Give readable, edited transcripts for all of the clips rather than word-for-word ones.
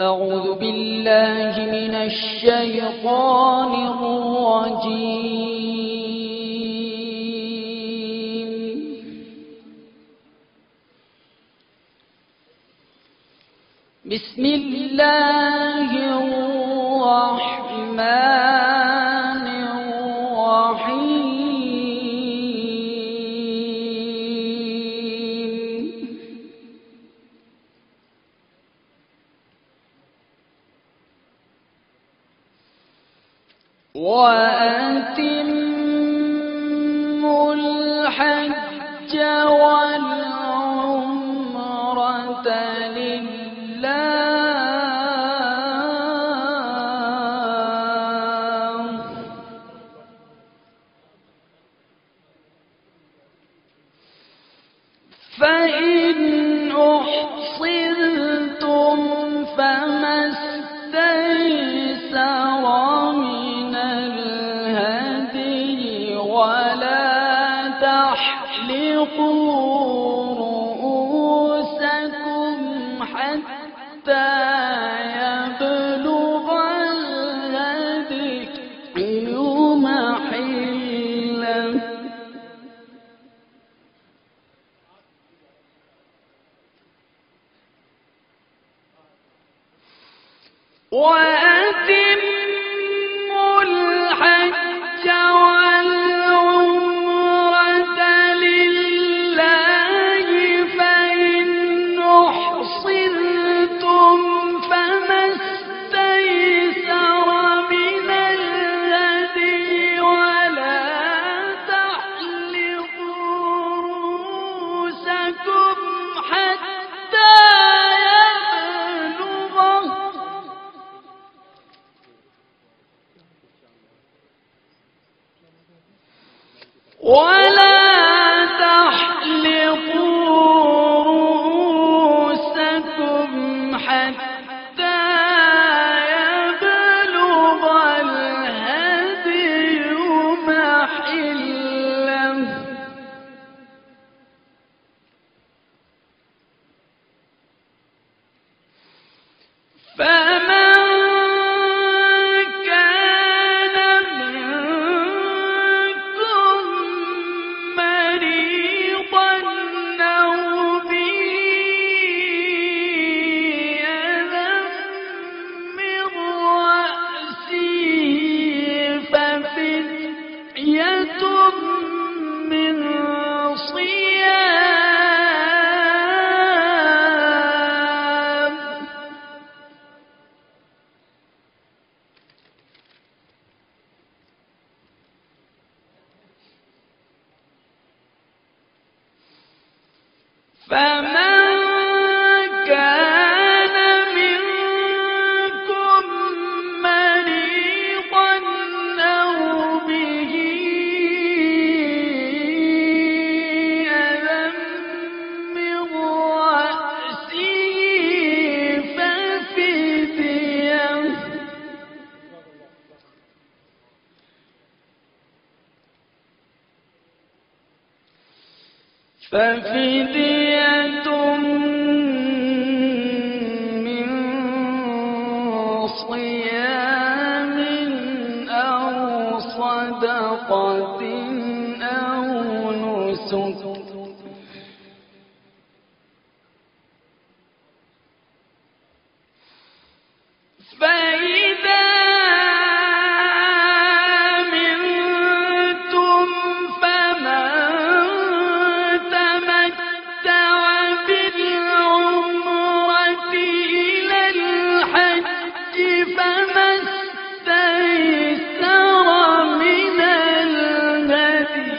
أعوذ بالله من الشيطان الرجيم. بسم الله الرحمن الرحيم. وأتموا الحج والعمرة لله، فإن أحصرتم فما استيسر من الهدي، ولا تحلقوا رؤوسكم حتى يبلغ الهدي محله، وأتموا الحج والعمرة لله، فإن أحصرتم فما استيسر من الهدي، ولا تحلقوا رؤوسكم حتى يبلغ الهدي محله، فمن كان منكم مريضا أو به أذى من رأسه ففدية من صيام، فمن كان منكم مريضا أو به أذى من رأسه ففدية من صيام أو صدقة أو نسك، فإذا منتم فمن تمتع بالعمرة إلى الحج فما استيسر من الهدي،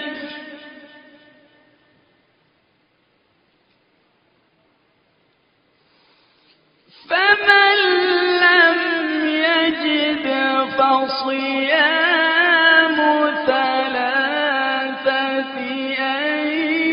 فمن لم يجد فصيام ثلاثة أيام،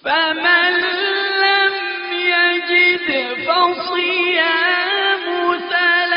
فمن لم يجد فصيام ثلاثة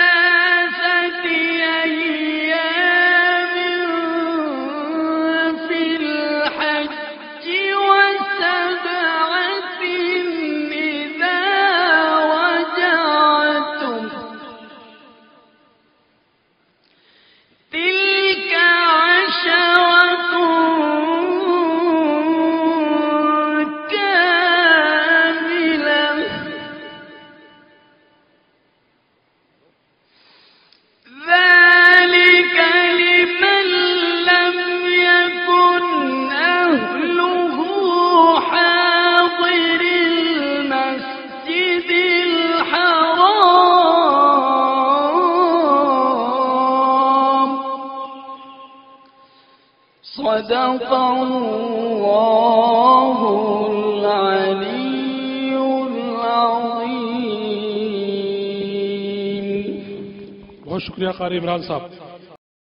صدق الله العلي العظيم. बहुत शुक्रिया कारी इमरान साहब.